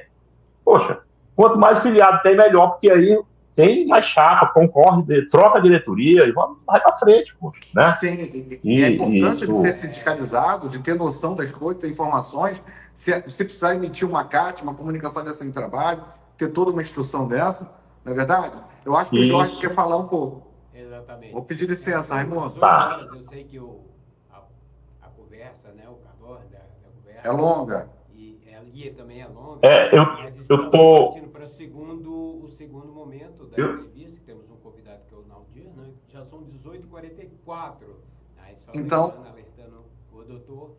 Poxa, quanto mais filiado tem, melhor, porque aí tem mais chapa, concorre, troca a diretoria e vai para frente, poxa, né? Sim, e a importância de ser sindicalizado, de ter noção das coisas, ter informações, se precisar emitir uma CAT, uma comunicação dessa em trabalho, ter toda uma instrução dessa, não é verdade? Eu acho que o Jorge quer falar um pouco. Exatamente. Vou pedir licença, Raimundo. Tá. Eu sei que a conversa, né, o calor da conversa... É longa. E ali também é longa. Eu estou... Para o segundo momento da entrevista, que temos um convidado que é o Naldir, né? Já são 18h44. Aí só Então, alertando o doutor.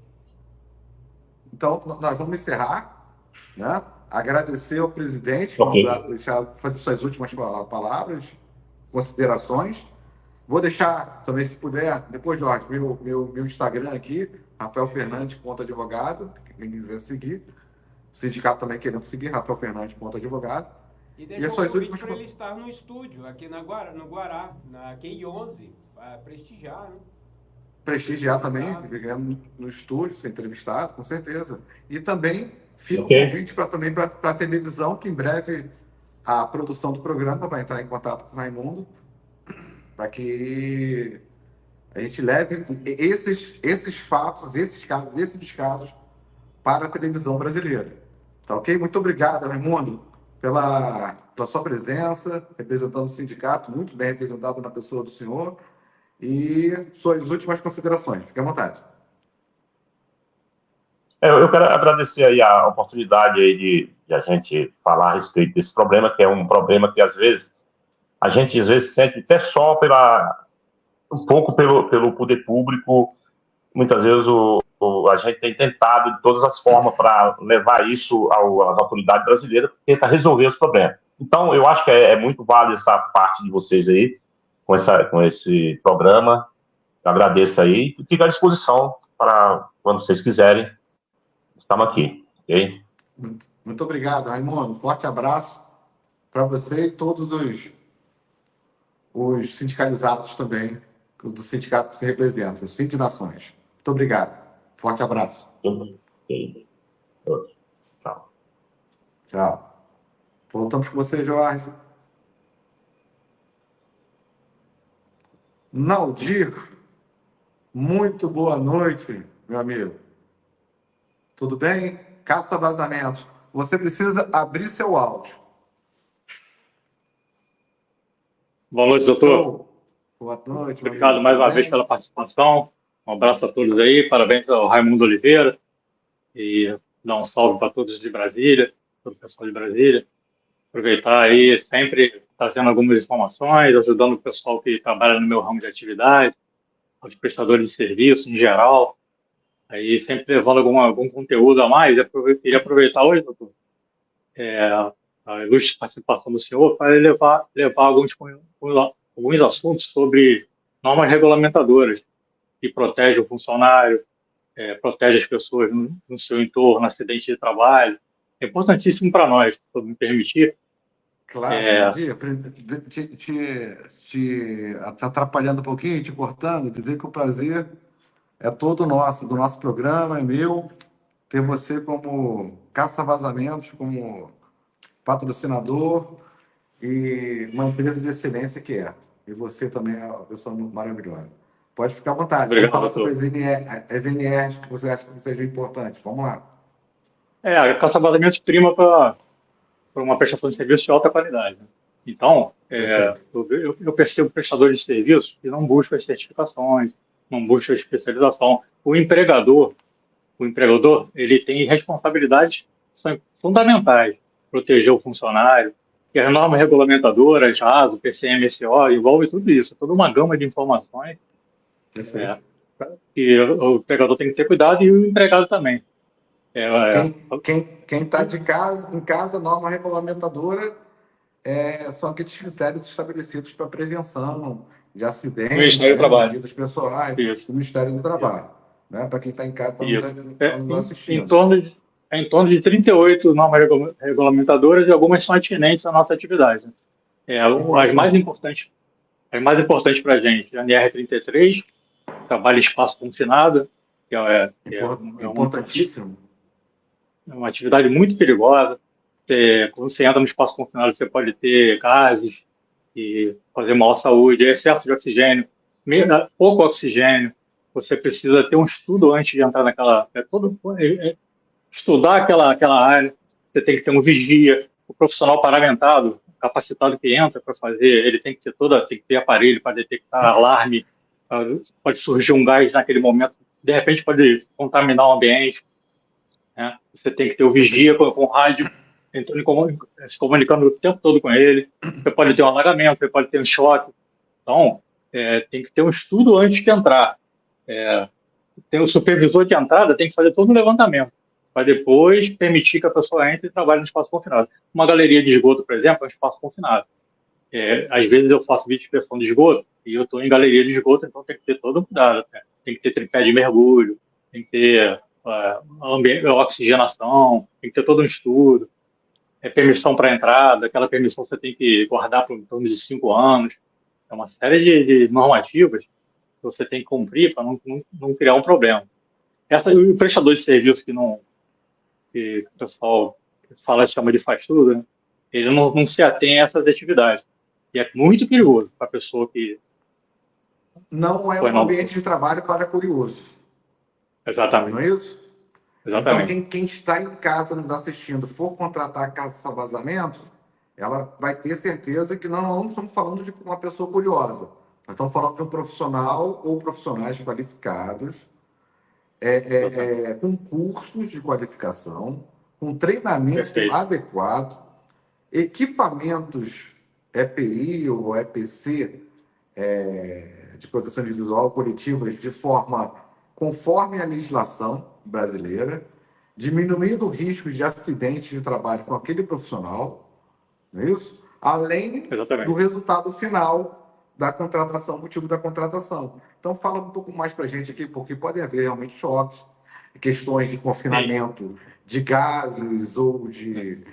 Então, nós vamos encerrar, né? Agradecer ao presidente, Ok. deixar fazer suas últimas palavras, considerações. Vou deixar também, se puder, depois, Jorge, meu Instagram aqui, Rafael Fernandes, advogado, quem quiser seguir. O sindicato também querendo seguir, Rafael Fernandes, advogado. E E deixa as um suas convite últimas... para ele estar no estúdio, aqui no Guará, na QI11, para prestigiar, né? Prestigiar também, no estúdio, ser entrevistado, com certeza. E também fica o Ok. convite também para a televisão, que em breve a produção do programa vai entrar em contato com o Raimundo, para que a gente leve esses fatos, esses descasos para a televisão brasileira. Tá ok? Muito obrigado, Raimundo, pela sua presença, representando o sindicato, muito bem representado na pessoa do senhor. E suas últimas considerações. Fique à vontade. Eu quero agradecer aí a oportunidade aí de a gente falar a respeito desse problema, que é um problema que, às vezes, a gente sente até só um pouco pelo poder público. Muitas vezes a gente tem tentado de todas as formas para levar isso às autoridades brasileiras, tentar resolver os problemas. Então, eu acho que é muito válido essa parte de vocês aí, com esse programa. Eu agradeço aí e fico à disposição para quando vocês quiserem. Estamos aqui, ok? Muito obrigado, Raimundo. Forte abraço para você e todos os sindicalizados também, do sindicato que você representa, o Sindicato de Nações. Muito obrigado. Forte abraço. Ok. Tchau. Tchau. Voltamos com você, Jorge. Naldir, muito boa noite, meu amigo. Tudo bem? Caça vazamentos. Você precisa abrir seu áudio. Boa noite, doutor. Boa noite, meu Obrigado amigo. mais Tudo uma bem? vez pela participação. Um abraço a todos aí. Parabéns ao Raimundo Oliveira. E dar um salve para todos de Brasília, todo o pessoal de Brasília. Aproveitar aí, sempre trazendo algumas informações, ajudando o pessoal que trabalha no meu ramo de atividade, os prestadores de serviço em geral. Aí sempre levando algum conteúdo a mais. Eu queria aproveitar hoje, doutor, a ilustre participação do senhor para levar alguns assuntos sobre normas regulamentadoras que protegem o funcionário, protege as pessoas no seu entorno, acidente de trabalho. É importantíssimo para nós, se eu me permitir. Claro, Naldir, te atrapalhando um pouquinho, te cortando, dizer que o prazer é todo nosso, do nosso programa, é meu, ter você como caça-vazamentos, como patrocinador e uma empresa de excelência que é. E você também é uma pessoa maravilhosa. Pode ficar à vontade. Vamos Obrigado, falar sobre doutor. as NRs que você acha que sejam importantes. Vamos lá. A caça-vazamentos prima para uma prestação de serviço de alta qualidade, né? Então, Perfeito. eu percebo prestadores de serviços que não buscam as certificações, não buscam a especialização. O empregador, ele tem responsabilidades que são fundamentais. Proteger o funcionário, que as normas regulamentadoras, ASO, PCMSO, envolve tudo isso, toda uma gama de informações Perfeito. que o empregador tem que ter cuidado e o empregado também. Quem está em casa, norma regulamentadora, são aqueles critérios estabelecidos para prevenção de acidentes, Ministério do né, Trabalho. medidas pessoais, Isso. do Ministério do Isso. Trabalho. Né, para quem está em casa, Isso. está nos assistindo. Em torno de 38 normas regulamentadoras e algumas são atinentes à nossa atividade. As mais importantes para a gente, a NR33, trabalho em espaço confinado, que Importantíssimo. é uma atividade muito perigosa. Quando você entra no espaço confinado, você pode ter gases e fazer mal à saúde, excesso de oxigênio, pouco oxigênio. Você precisa ter um estudo antes de entrar naquela... estudar aquela área. Você tem que ter um vigia, o profissional paramentado, capacitado que entra para fazer, ele tem que ter aparelho para detectar alarme, pode surgir um gás naquele momento, de repente pode contaminar o ambiente, né? Você tem que ter o vigia com rádio se comunicando o tempo todo com ele. Você pode ter um alagamento, você pode ter um choque. Então, tem que ter um estudo antes de entrar. Tem o supervisor de entrada, tem que fazer todo um levantamento, para depois permitir que a pessoa entre e trabalhe no espaço confinado. Uma galeria de esgoto, por exemplo, é um espaço confinado. Às vezes eu faço vídeo de inspeção de esgoto e eu estou em galeria de esgoto, então tem que ter todo um cuidado. Né? Tem que ter tripé de mergulho, tem que ter oxigenação, tem que ter todo um estudo. Permissão para entrada, aquela permissão você tem que guardar por em torno de 5 anos. É uma série de normativas que você tem que cumprir para não criar um problema. O prestador de serviço que o pessoal chama de faz tudo, né? Ele não se atém a essas atividades. E é muito perigoso para a pessoa que... Não é um ambiente de trabalho para curiosos. Exatamente. Não é isso? Exatamente. Então, quem está em casa nos assistindo, for contratar a caça-vazamento, ela vai ter certeza que não estamos falando de uma pessoa curiosa. Nós estamos falando de um profissional ou profissionais qualificados, com cursos de qualificação, com treinamento Perfeito. adequado, equipamentos EPI ou EPC, de proteção individual coletivas, de forma conforme a legislação brasileira, diminuindo o risco de acidente de trabalho com aquele profissional, não é isso? Além Exatamente. do resultado final da contratação, motivo da contratação. Então, fala um pouco mais para a gente aqui, porque podem haver realmente choques, questões de confinamento de gases ou de...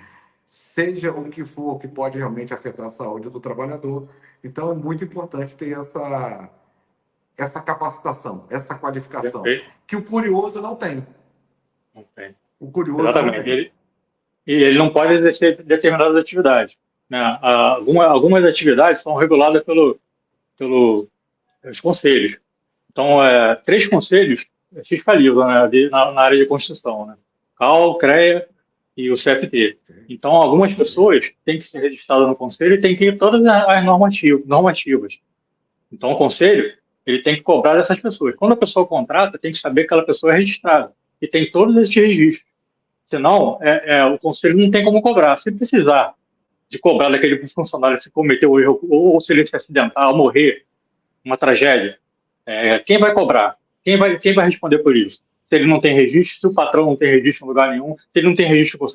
seja o que for que pode realmente afetar a saúde do trabalhador. Então, é muito importante ter essa capacitação, essa qualificação, que o curioso não tem. Não tem. O curioso Exatamente. não tem. Ele não pode exercer determinadas atividades. Né? Algumas atividades são reguladas pelos conselhos. Então, 3 conselhos fiscalizam, né, na área de construção, né? CAL, CREA e o CFT. Então, algumas pessoas têm que ser registradas no conselho e têm que ter todas as normativas. Então, o conselho ele tem que cobrar dessas pessoas. Quando a pessoa contrata, tem que saber que aquela pessoa é registrada e tem todos esses registros. Senão, o conselho não tem como cobrar. Se precisar de cobrar daquele funcionário se cometeu o erro ou se ele se acidentar, morrer, uma tragédia, quem vai cobrar? Quem vai responder por isso? Se ele não tem registro, se o patrão não tem registro em lugar nenhum, se ele não tem registro no o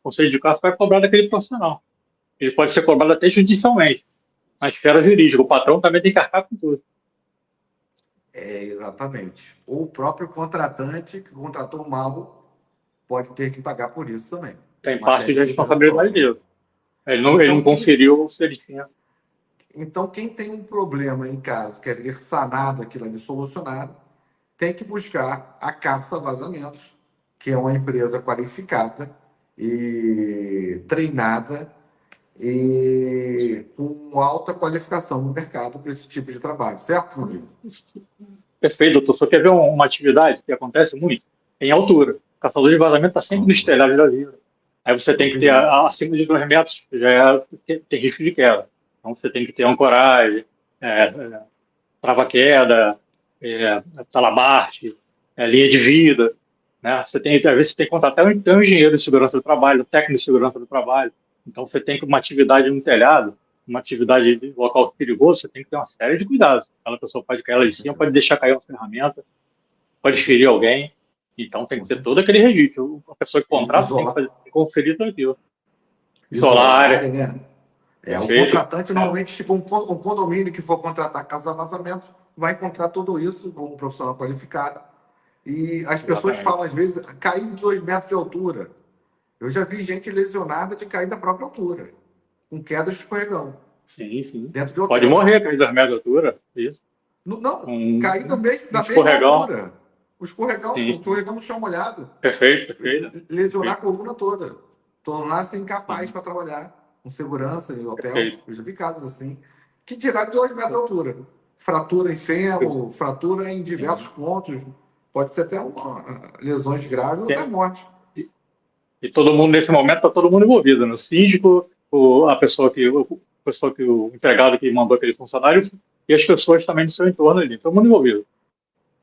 conselho de classe vai cobrar daquele profissional. Ele pode ser cobrado até judicialmente, na esfera jurídica. O patrão também tem que arcar com tudo. Exatamente. Ou o próprio contratante que contratou mal pode ter que pagar por isso também. Tem parte de responsabilidade dele. Ele não conferiu se ele tinha. Então, quem tem um problema em casa, quer ver sanado aquilo ali, solucionado, tem que buscar a Caça Vazamentos, que é uma empresa qualificada e treinada e com alta qualificação no mercado para esse tipo de trabalho. Certo, Rodrigo? Perfeito, doutor. Só quer ver uma atividade que acontece muito? Em altura. O caçador de vazamento está sempre no estelhado da vida. Aí você tem que ter acima de 2 metros, já tem risco de queda. Então você tem que ter ancoragem, trava-queda, talabarte, linha de vida. Né? Às vezes você tem que contratar um engenheiro de segurança do trabalho, um técnico de segurança do trabalho. Então você tem que uma atividade no telhado, uma atividade de local perigoso, você tem que ter uma série de cuidados. Aquela pessoa pode cair lá em cima, pode deixar cair uma ferramenta, pode ferir alguém. Então tem que ter todo aquele registro. A pessoa que contrata tem que conferir tudo aquilo. Isolar a área. Né? O contratante, normalmente, tipo um condomínio que for contratar casa de vazamento, vai encontrar tudo isso com um profissional qualificado. E as pessoas falam, às vezes, cair de 2 metros de altura. Eu já vi gente lesionada de cair da própria altura, com queda de escorregão. Sim. Dentro de hotel. Pode morrer cair 2 metros de altura, isso. Não, cair da mesma altura. O escorregão no chão molhado. Perfeito. Lesionar a coluna toda. Tornar-se incapaz para trabalhar com segurança em hotel. Perfeito. Eu já vi casos assim. Que dirá de 2 metros de altura. Fratura em fêmur, fratura em diversos pontos. Pode ser até lesões graves ou até morte. E todo mundo, nesse momento, está todo mundo envolvido. No síndico, o empregado que mandou aquele funcionário e as pessoas também do seu entorno ali. Todo mundo envolvido.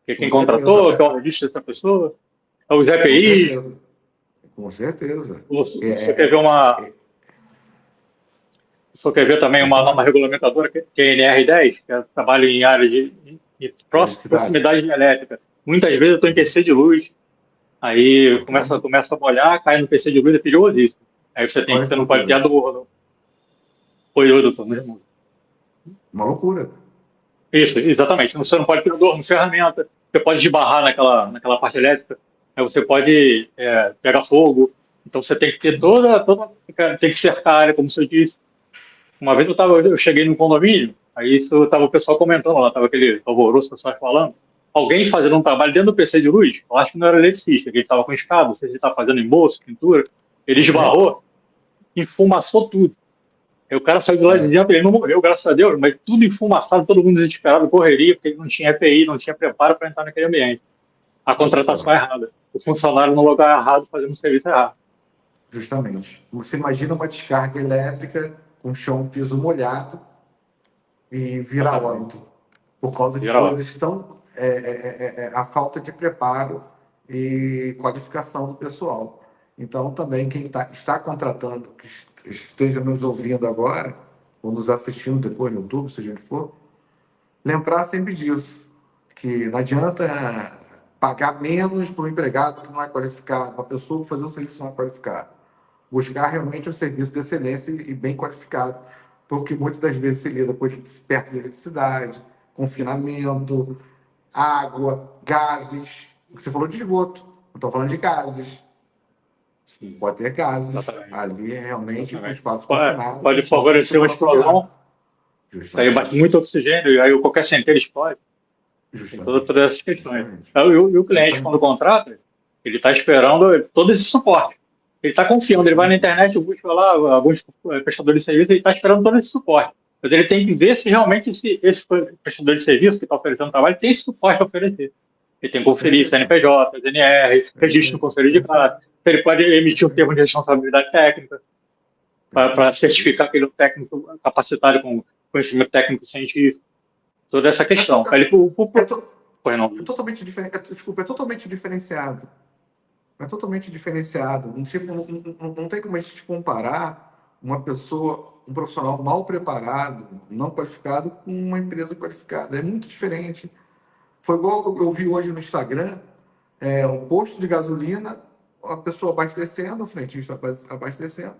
Quem contratou, qual é o registro dessa pessoa, os EPIs. Com certeza. Você quer ver Você quer ver também Pode uma norma falar. regulamentadora, que é a NR10, que trabalha em área de Eletricidade. proximidade elétrica. Muitas vezes eu estou em PC de luz, aí Então, começa a molhar, cai no PC de luz, é perigosíssimo. Aí olha que você não pode ter loucura. adorno. Oi, doutor, meu irmão. Uma loucura. Isso, exatamente. Você não pode ter adorno, ferramenta. Você pode esbarrar naquela parte elétrica. Aí você pode pegar fogo. Então você tem que ter tem que cercar a área, como você disse. Uma vez eu cheguei num condomínio, aí isso tava o pessoal comentando lá, tava aquele alvoroço, pessoal falando. Alguém fazendo um trabalho dentro do PC de luz, eu acho que não era eletricista, que ele estava com escada, se ele estava fazendo embolso, pintura, ele Ok? esbarrou, enfumaçou tudo. Aí o cara saiu de lá É, dizendo, ele não morreu, graças a Deus, mas tudo enfumaçado, todo mundo desesperado, correria, porque ele não tinha EPI, não tinha preparo para entrar naquele ambiente. A olha contratação só. é errada. O funcionário no lugar errado, fazendo o serviço errado. Justamente. Você imagina uma descarga elétrica com chão, piso molhado e vira Exatamente. óbito. Por causa de Geral. coisas tão. A falta de preparo e qualificação do pessoal. Então, também, quem está contratando, que esteja nos ouvindo agora, ou nos assistindo depois no YouTube, seja onde for, lembrar sempre disso, que não adianta pagar menos para um empregado que não é qualificado, uma pessoa fazer um serviço não é qualificado. Buscar realmente um serviço de excelência e bem qualificado, porque muitas das vezes se lida com perto de eletricidade, confinamento, água, gases. Você falou de esgoto, eu estou falando de gases. Sim, Pode ter gases. exatamente. Ali é realmente um Exatamente. espaço confinado com Pode falta de favorecer uma circulação de ar. explosão. Isso aí bate Justamente. muito oxigênio, e aí qualquer centelha explode. Tem Justamente. todas essas questões. Justamente. E o cliente, Justamente. quando contrata, ele está esperando todo esse suporte. Ele está confiando, ele vai na Justamente. internet, busca lá alguns prestadores de serviço, ele está esperando todo esse suporte. Mas ele tem que ver se realmente esse prestador de serviço que está oferecendo trabalho tem esse suporte a oferecer. Ele tem que conferir Perfeito. CNPJ, NR, registro no Perfeito. Conselho de Perfeito. Classe. Se ele pode emitir um termo de Perfeito. responsabilidade técnica para Perfeito. certificar que ele é um técnico capacitado com conhecimento técnico científico. Toda essa É, to- questão. Aí ele, é, to- pois não. é totalmente diferente. Desculpa, é totalmente diferenciado. É totalmente diferenciado. Tipo, não tem como a gente comparar uma pessoa, um profissional mal preparado, não qualificado, com uma empresa qualificada. É muito diferente. Foi igual eu vi hoje no Instagram, um posto de gasolina, a pessoa abastecendo, o frentista abastecendo,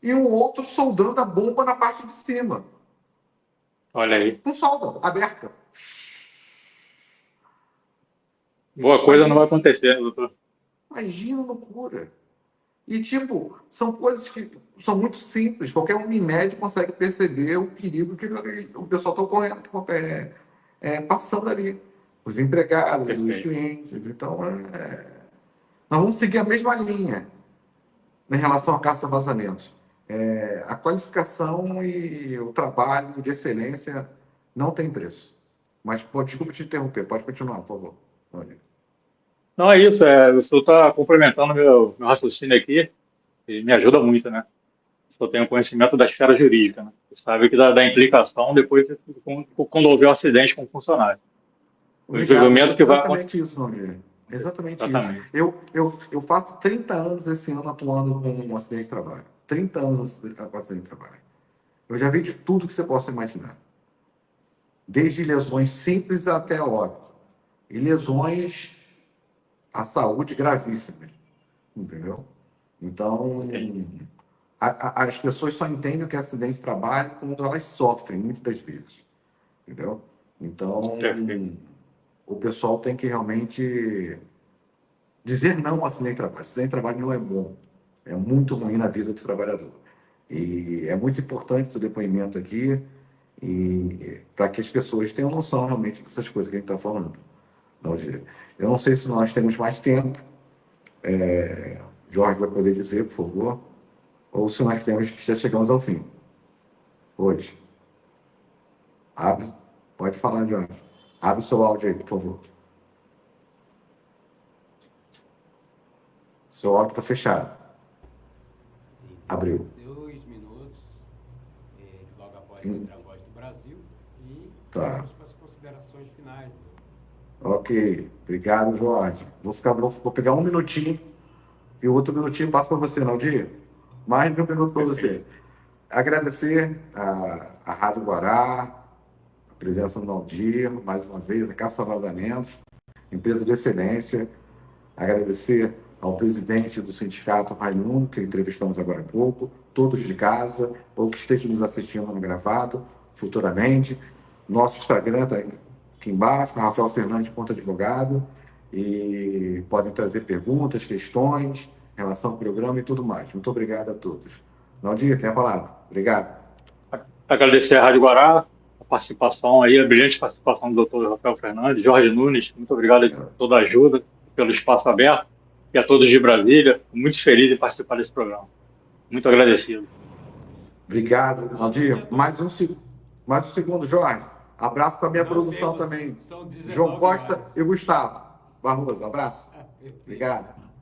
e um outro soldando a bomba na parte de cima, Olha aí. com solda aberta. Boa coisa não vai Imagina, acontecer, doutor. imagina a loucura. E, tipo, são coisas que são muito simples. Qualquer um em média consegue perceber o perigo que o pessoal está ocorrendo, passando ali. Os empregados, os Perfeito. clientes. Então, nós vamos seguir a mesma linha em relação à caça a vazamentos. A qualificação e o trabalho de excelência não tem preço. Mas, desculpa te interromper, pode continuar, por favor. Olha. Não é isso, o senhor está complementando meu raciocínio aqui e me ajuda muito, né? O senhor tem o conhecimento da esfera jurídica, né? Você sabe que da implicação depois quando houver um acidente com o funcionário. O Obrigado. envolvimento que vai acontecer. Exatamente isso, Nogueira. Exatamente isso. Exatamente. Eu faço 30 anos esse ano atuando com um acidente de trabalho. 30 anos com acidente de trabalho. Eu já vi de tudo que você possa imaginar. Desde lesões simples até óbito. E lesões à saúde gravíssimas. Entendeu? Então, Entendi. as pessoas só entendem o que é acidente de trabalho quando elas sofrem, muitas das vezes. Entendeu? Então, Perfeito. o pessoal tem que realmente dizer não ao acidente de trabalho. Acidente de trabalho não é bom. É muito ruim na vida do trabalhador. E é muito importante esse depoimento aqui e para que as pessoas tenham noção realmente dessas coisas que a gente está falando. Eu não sei se nós temos mais tempo. Jorge vai poder dizer, por favor. Ou se nós temos que já chegamos ao fim. Hoje. Abre. Pode falar, Jorge. Abre o seu áudio aí, por favor. Seu áudio está fechado. Sim. Abriu. 2 minutos, logo após entrar a voz do Brasil, e Tá. vamos para as considerações finais. Ok. Obrigado, Jorge. Vou pegar um minutinho E o outro minutinho passa para você, Naldir. Mais de um minuto para você. Agradecer a Rádio Guará, a presença do Naldir, mais uma vez, a Caça Vazamentos, empresa de excelência. Agradecer ao presidente do sindicato, Raimundo, que entrevistamos agora há pouco, todos de casa, ou que estejam nos assistindo no gravado, futuramente. Nosso Instagram está aqui embaixo, Rafael Fernandes, ponto advogado, e podem trazer perguntas, questões em relação ao programa e tudo mais. Muito obrigado a todos. Naldir, tem a palavra. Obrigado. Agradecer à Rádio Guará, a participação aí, a brilhante participação do Dr. Rafael Fernandes, Jorge Nunes, muito obrigado por toda a ajuda, pelo espaço aberto, e a todos de Brasília, muito feliz em participar desse programa. Muito agradecido. Obrigado, Naldir. Mais um segundo, Jorge. Abraço para a minha produção também. João Costa e Gustavo Barroso. Abraço. Obrigado.